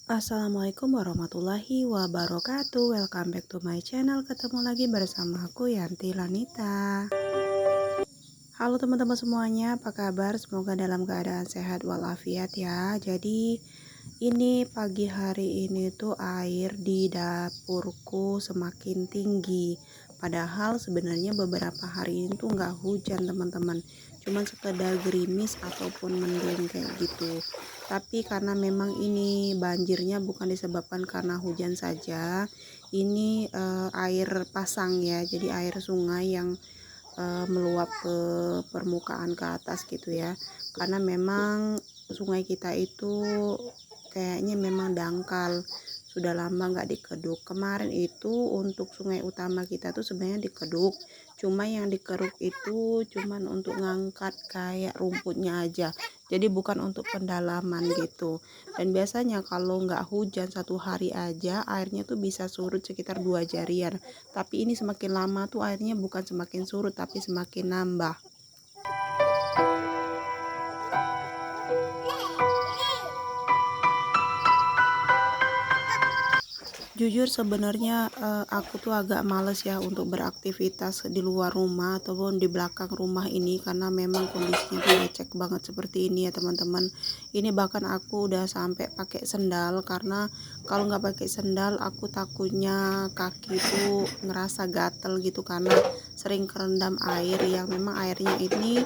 Assalamualaikum warahmatullahi wabarakatuh. Welcome back to my channel. Ketemu lagi bersama aku Yanti Lanita. Halo teman-teman semuanya, apa kabar? Semoga dalam keadaan sehat walafiat ya. Jadi ini pagi hari ini tuh air di dapurku semakin tinggi. Padahal sebenarnya beberapa hari ini tuh nggak hujan teman-teman. Cuman sekedar gerimis ataupun mendung kayak gitu. Tapi karena memang ini banjirnya bukan disebabkan karena hujan saja. Ini air pasang ya. Jadi air sungai yang meluap ke permukaan ke atas gitu ya, karena memang sungai kita itu kayaknya memang dangkal, sudah lama nggak dikeduk. Kemarin itu untuk sungai utama kita tuh sebenarnya dikeduk, cuma yang dikeruk itu cuman untuk ngangkat kayak rumputnya aja, jadi bukan untuk pendalaman gitu. Dan biasanya kalau nggak hujan satu hari aja airnya tuh bisa surut sekitar 2 jarian, tapi ini semakin lama tuh airnya bukan semakin surut tapi semakin nambah. Jujur sebenarnya aku tuh agak males ya untuk beraktivitas di luar rumah ataupun di belakang rumah ini, karena memang kondisinya tuh becek banget seperti ini ya teman-teman. Ini bahkan aku udah sampai pakai sendal, karena kalau nggak pakai sendal aku takutnya kaki tuh ngerasa gatel gitu karena sering kerendam air yang memang airnya ini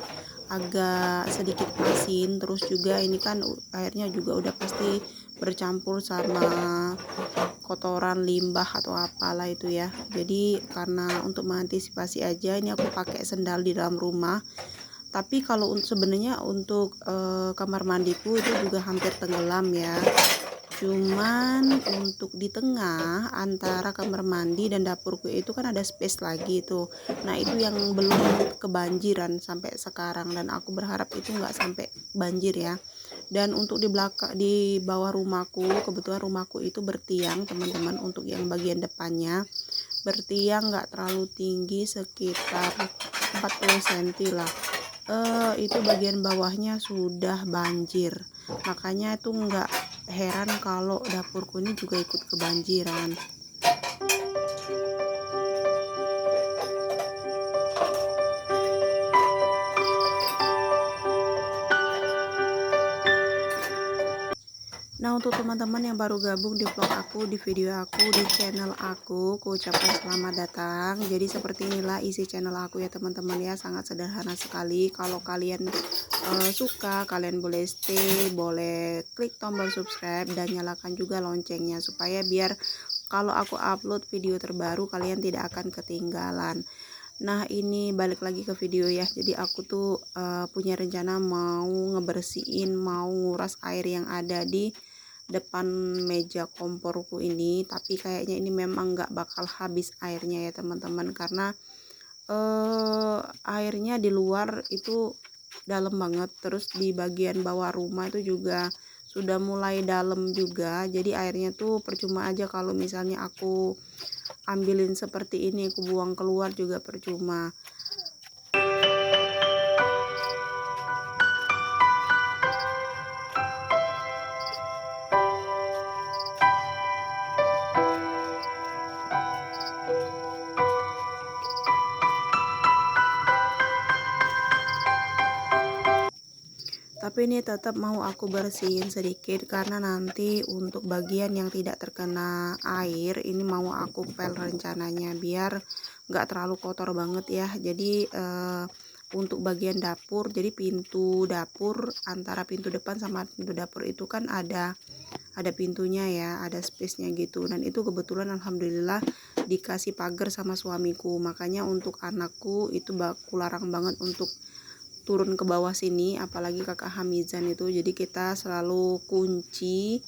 agak sedikit asin. Terus juga ini kan airnya juga udah pasti bercampur sama kotoran limbah atau apalah itu ya. Jadi karena untuk mengantisipasi aja ini aku pakai sendal di dalam rumah. Tapi kalau sebenarnya untuk kamar mandiku itu juga hampir tenggelam ya. Cuman untuk di tengah antara kamar mandi dan dapurku itu kan ada space lagi tuh. Nah itu yang belum kebanjiran sampai sekarang, dan aku berharap itu nggak sampai banjir ya. Dan untuk di belakang, di bawah rumahku, kebetulan rumahku itu bertiang teman-teman. Untuk yang bagian depannya bertiang, nggak terlalu tinggi, sekitar 40 cm lah. Itu bagian bawahnya sudah banjir, makanya itu nggak heran kalau dapurku ini juga ikut kebanjiran. Nah, untuk teman-teman yang baru gabung di vlog aku, di video aku, di channel aku ucapkan selamat datang. Jadi seperti inilah isi channel aku ya teman-teman ya, sangat sederhana sekali. Kalau kalian suka, kalian boleh stay, boleh klik tombol subscribe dan nyalakan juga loncengnya, supaya biar kalau aku upload video terbaru kalian tidak akan ketinggalan. Nah, ini balik lagi ke video ya. Jadi aku tuh punya rencana mau ngebersihin, mau nguras air yang ada di depan meja komporku ini, tapi kayaknya ini memang nggak bakal habis airnya ya teman-teman, karena airnya di luar itu dalam banget, terus di bagian bawah rumah itu juga sudah mulai dalam juga. Jadi airnya tuh percuma aja kalau misalnya aku ambilin seperti ini, aku buang keluar juga percuma. Tapi ini tetap mau aku bersihin sedikit, karena nanti untuk bagian yang tidak terkena air ini mau aku pel rencananya biar nggak terlalu kotor banget ya. Jadi untuk bagian dapur, jadi pintu dapur, antara pintu depan sama pintu dapur itu kan ada pintunya ya, ada space-nya gitu. Dan itu kebetulan alhamdulillah dikasih pagar sama suamiku, makanya untuk anakku itu baku larang banget untuk turun ke bawah sini, apalagi kakak Hamizan itu. Jadi kita selalu kunci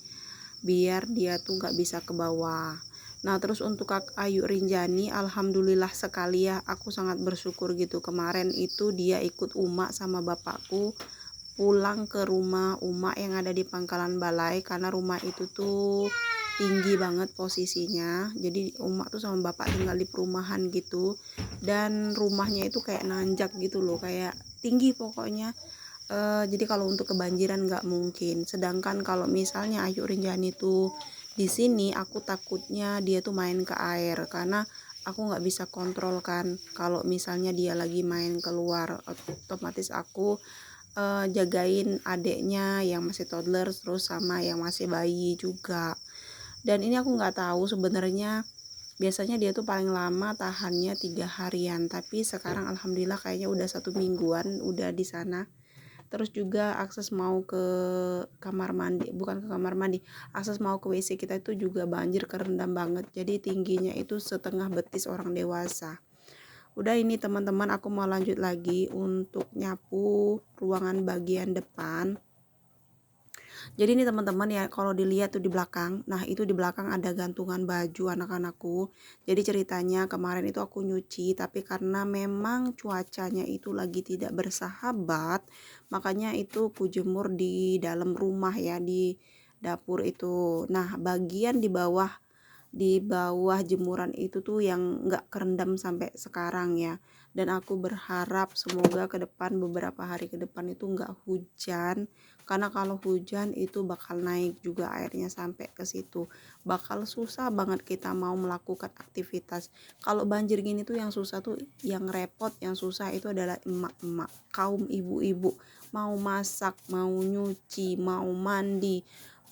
biar dia tuh nggak bisa ke bawah. Nah, terus untuk Kak Ayu Rinjani, alhamdulillah sekali ya, aku sangat bersyukur gitu. Kemarin itu dia ikut Uma sama bapakku pulang ke rumah Uma yang ada di Pangkalan Balai, karena rumah itu tuh tinggi banget posisinya. Jadi Uma tuh sama bapak tinggal di perumahan gitu, dan rumahnya itu kayak nanjak gitu loh, kayak tinggi pokoknya. Jadi kalau untuk kebanjiran nggak mungkin. Sedangkan kalau misalnya Ayu Rinjani tuh di sini, aku takutnya dia tuh main ke air karena aku nggak bisa kontrol kan. Kalau misalnya dia lagi main keluar, otomatis aku jagain adeknya yang masih toddler terus sama yang masih bayi juga. Dan ini aku nggak tahu sebenarnya, biasanya dia tuh paling lama tahannya 3 harian, tapi sekarang alhamdulillah kayaknya udah 1 mingguan udah di sana. Terus juga akses mau ke kamar mandi, bukan ke kamar mandi, akses mau ke WC kita itu juga banjir kerendam banget, jadi tingginya itu setengah betis orang dewasa. Udah ini teman-teman, aku mau lanjut lagi untuk nyapu ruangan bagian depan. Jadi ini teman-teman ya, kalau dilihat tuh di belakang, nah itu di belakang ada gantungan baju anak-anakku. Jadi ceritanya kemarin itu aku nyuci, tapi karena memang cuacanya itu lagi tidak bersahabat, makanya itu kujemur di dalam rumah ya, di dapur itu. Nah bagian di bawah jemuran itu tuh yang nggak kerendam sampai sekarang ya. Dan aku berharap semoga ke depan, beberapa hari ke depan itu nggak hujan, karena kalau hujan itu bakal naik juga airnya sampai ke situ, bakal susah banget kita mau melakukan aktivitas. Kalau banjir gini tuh yang susah tuh, yang repot, yang susah itu adalah emak-emak, kaum ibu-ibu, mau masak, mau nyuci, mau mandi,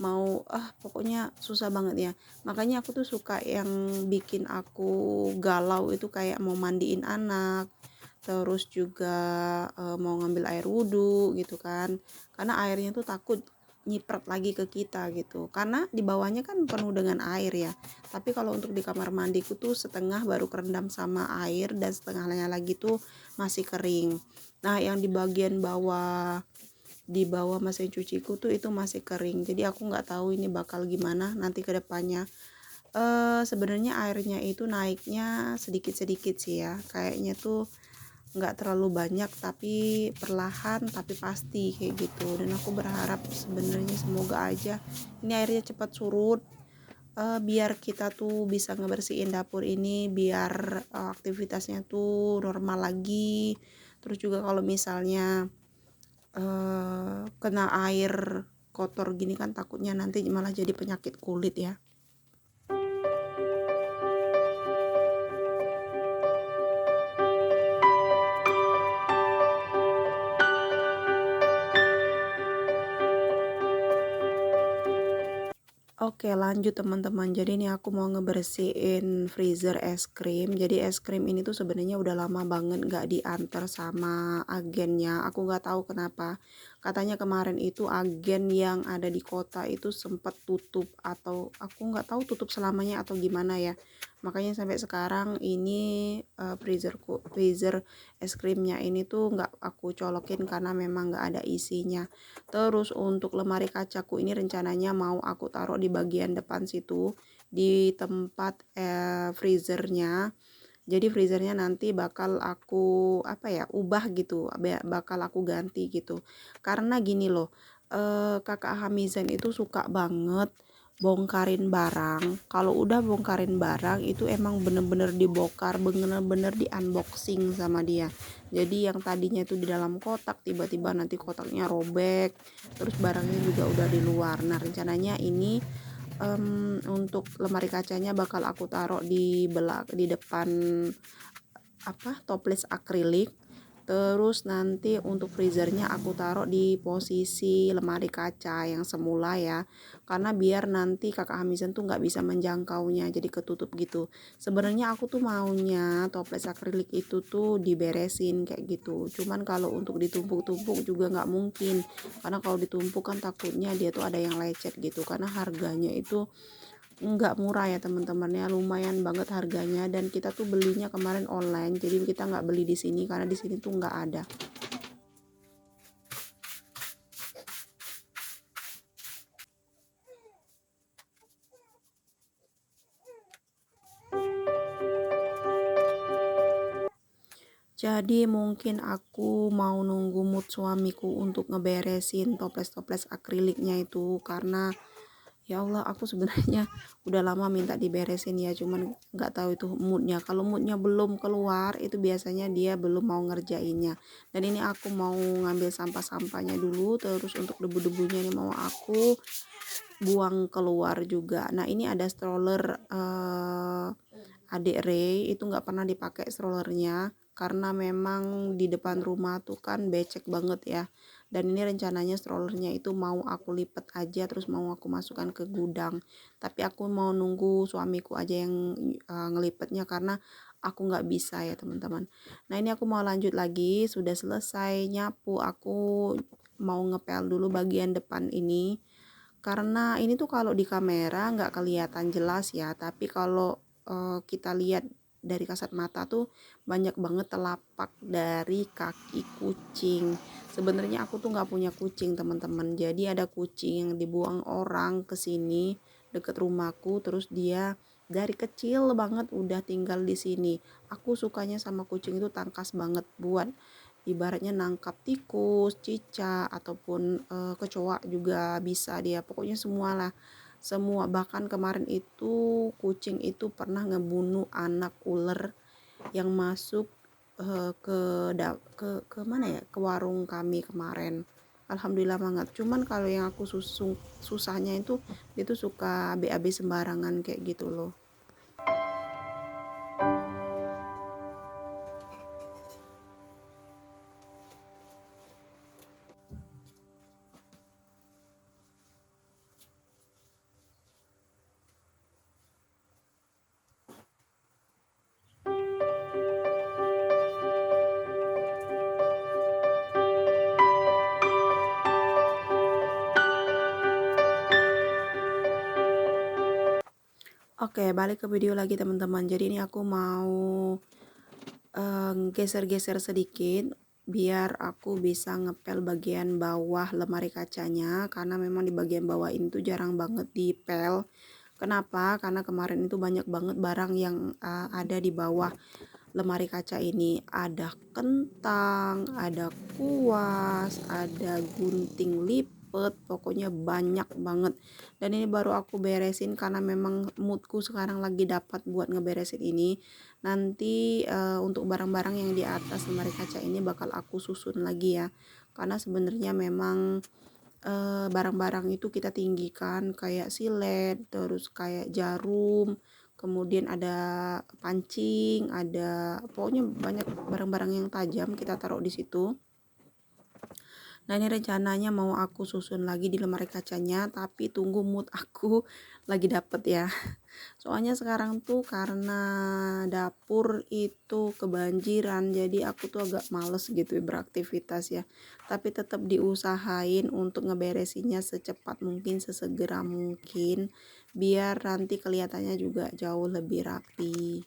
mau pokoknya susah banget ya. Makanya aku tuh suka yang bikin aku galau itu kayak mau mandiin anak, terus juga mau ngambil air wudhu gitu kan, karena airnya tuh takut nyiprat lagi ke kita gitu, karena di bawahnya kan penuh dengan air ya. Tapi kalau untuk di kamar mandiku tuh setengah baru kerendam sama air dan setengahnya lagi tuh masih kering. Nah yang di bagian bawah, di bawah mesin cuciku tuh itu masih kering, jadi aku nggak tahu ini bakal gimana nanti ke depannya. Sebenarnya airnya itu naiknya sedikit-sedikit sih ya, kayaknya tuh nggak terlalu banyak, tapi perlahan tapi pasti kayak gitu. Dan aku berharap sebenarnya semoga aja ini airnya cepat surut, biar kita tuh bisa ngebersihin dapur ini, biar aktivitasnya tuh normal lagi. Terus juga kalau misalnya kena air kotor gini kan takutnya nanti malah jadi penyakit kulit ya. Oke lanjut teman-teman, jadi ini aku mau ngebersihin freezer es krim. Jadi es krim ini tuh sebenarnya udah lama banget nggak diantar sama agennya, aku nggak tahu kenapa. Katanya kemarin itu agen yang ada di kota itu sempat tutup, atau aku nggak tahu tutup selamanya atau gimana ya. Makanya sampai sekarang ini freezer es krimnya ini tuh nggak aku colokin karena memang nggak ada isinya. Terus untuk lemari kacaku ini rencananya mau aku taruh di bagian depan situ, di tempat freezernya. Jadi freezernya nanti bakal aku ubah gitu, bakal aku ganti gitu. Karena gini loh, kakak Hamizan itu suka banget bongkarin barang. Kalau udah bongkarin barang itu emang bener-bener dibongkar, bener-bener di unboxing sama dia. Jadi yang tadinya itu di dalam kotak, tiba-tiba nanti kotaknya robek, terus barangnya juga udah di luar. Nah rencananya ini untuk lemari kacanya bakal aku taruh di depan toples akrilik. Terus nanti untuk freezernya aku taruh di posisi lemari kaca yang semula ya, karena biar nanti kakak Hamizan tuh nggak bisa menjangkaunya, jadi ketutup gitu. Sebenarnya aku tuh maunya toples akrilik itu tuh diberesin kayak gitu, cuman kalau untuk ditumpuk-tumpuk juga nggak mungkin, karena kalau ditumpuk kan takutnya dia tuh ada yang lecet gitu, karena harganya itu nggak murah ya teman-teman ya, lumayan banget harganya. Dan kita tuh belinya kemarin online, jadi kita nggak beli di sini karena di sini tuh nggak ada. Jadi mungkin aku mau nunggu mood suamiku untuk ngeberesin toples-toples akriliknya itu, karena Ya Allah, aku sebenarnya udah lama minta diberesin ya, cuman nggak tahu itu moodnya. Kalau moodnya belum keluar, itu biasanya dia belum mau ngerjainnya. Dan ini aku mau ngambil sampah-sampahnya dulu, terus untuk debu-debunya ini mau aku buang keluar juga. Nah, ini ada stroller adik Ray, itu nggak pernah dipakai strollernya karena memang di depan rumah tuh kan becek banget ya. Dan ini rencananya strollernya itu mau aku lipat aja, terus mau aku masukkan ke gudang. Tapi aku mau nunggu suamiku aja yang ngelipetnya karena aku nggak bisa ya teman-teman. Nah, ini aku mau lanjut lagi, sudah selesai nyapu, aku mau ngepel dulu bagian depan ini karena ini tuh kalau di kamera nggak kelihatan jelas ya, tapi kalau kita lihat dari kasat mata tuh banyak banget telapak dari kaki kucing. Sebenarnya aku tuh nggak punya kucing teman-teman, jadi ada kucing yang dibuang orang ke sini deket rumahku, terus dia dari kecil banget udah tinggal di sini. Aku sukanya sama kucing itu tangkas banget, buat ibaratnya nangkap tikus, cicak ataupun kecoa juga bisa dia. Pokoknya semualah. Semua, bahkan kemarin itu kucing itu pernah ngebunuh anak ular yang masuk ke mana ya? Ke warung kami kemarin. Alhamdulillah banget. Cuman kalau yang aku susahnya itu suka BAB sembarangan kayak gitu loh. Oke, balik ke video lagi teman-teman. Jadi ini aku mau geser-geser sedikit biar aku bisa ngepel bagian bawah lemari kacanya, karena memang di bagian bawah ini tuh jarang banget dipel. Kenapa? Karena kemarin itu banyak banget barang yang ada di bawah lemari kaca ini. Ada kentang, ada kuas, ada gunting lipet, pokoknya banyak banget. Dan ini baru aku beresin karena memang moodku sekarang lagi dapat buat ngeberesin ini. Nanti untuk barang-barang yang di atas lemari kaca ini bakal aku susun lagi ya, karena sebenarnya memang barang-barang itu kita tinggikan kayak silet, terus kayak jarum, kemudian ada pancing, ada pokoknya banyak barang-barang yang tajam kita taruh di situ. Nah, ini rencananya mau aku susun lagi di lemari kacanya, tapi tunggu mood aku lagi dapet ya. Soalnya sekarang tuh karena dapur itu kebanjiran, jadi aku tuh agak males gitu ya beraktivitas ya. Tapi tetap diusahain untuk ngeberesinnya secepat mungkin, sesegera mungkin, biar nanti kelihatannya juga jauh lebih rapi.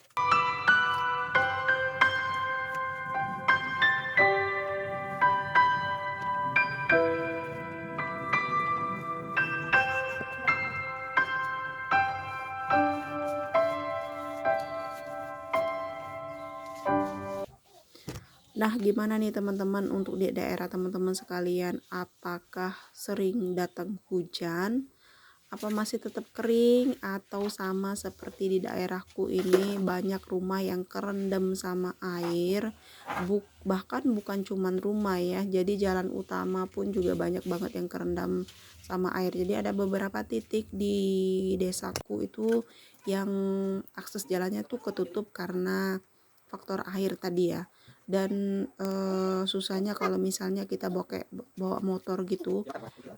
Nah, gimana nih teman-teman untuk di daerah teman-teman sekalian? Apakah sering datang hujan? Apa masih tetap kering atau sama seperti di daerahku ini banyak rumah yang kerendam sama air, bahkan bukan cuman rumah ya, jadi jalan utama pun juga banyak banget yang kerendam sama air. Jadi ada beberapa titik di desaku itu yang akses jalannya tuh ketutup karena faktor air tadi ya. Dan susahnya kalau misalnya kita bawa motor gitu,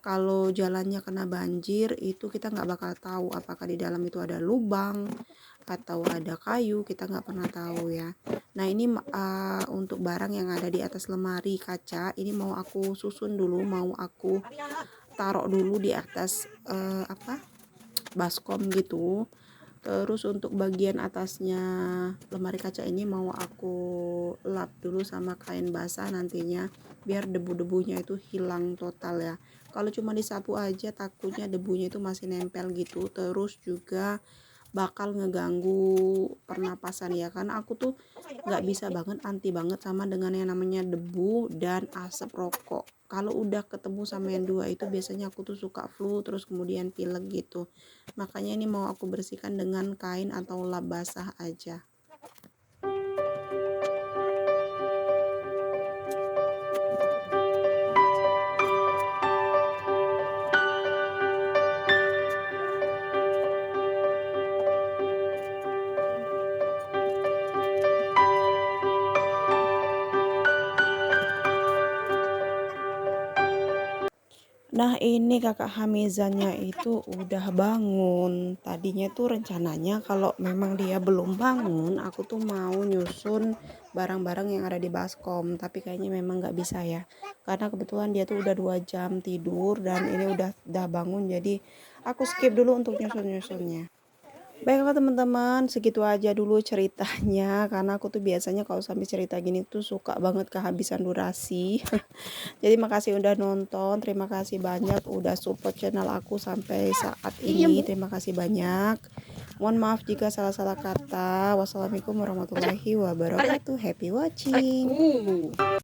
kalau jalannya kena banjir itu kita nggak bakal tahu apakah di dalam itu ada lubang atau ada kayu, kita nggak pernah tahu ya. Nah, ini untuk barang yang ada di atas lemari kaca ini mau aku susun dulu, mau aku taruh dulu di atas baskom gitu. Terus untuk bagian atasnya lemari kaca ini mau aku lap dulu sama kain basah nantinya, biar debu-debunya itu hilang total ya. Kalau cuma disapu aja takutnya debunya itu masih nempel gitu. Terus juga bakal ngeganggu pernapasan ya, karena aku tuh nggak bisa banget, anti banget sama dengan yang namanya debu dan asap rokok. Kalau udah ketemu sama yang dua itu biasanya aku tuh suka flu terus kemudian pilek gitu. Makanya ini mau aku bersihkan dengan kain atau lap basah aja. Nah ini kakak Hamizannya itu udah bangun. Tadinya tuh rencananya kalau memang dia belum bangun, aku tuh mau nyusun barang-barang yang ada di baskom. Tapi kayaknya memang nggak bisa ya. Karena kebetulan dia tuh udah 2 jam tidur dan ini udah bangun. Jadi aku skip dulu untuk nyusun-nyusunnya. Baiklah teman-teman, segitu aja dulu ceritanya. Karena aku tuh biasanya kalau sampai cerita gini tuh suka banget kehabisan durasi. Jadi makasih udah nonton, terima kasih banyak udah support channel aku sampai saat ini. Terima kasih banyak. Mohon maaf jika salah-salah kata. Wassalamualaikum warahmatullahi wabarakatuh. Happy watching.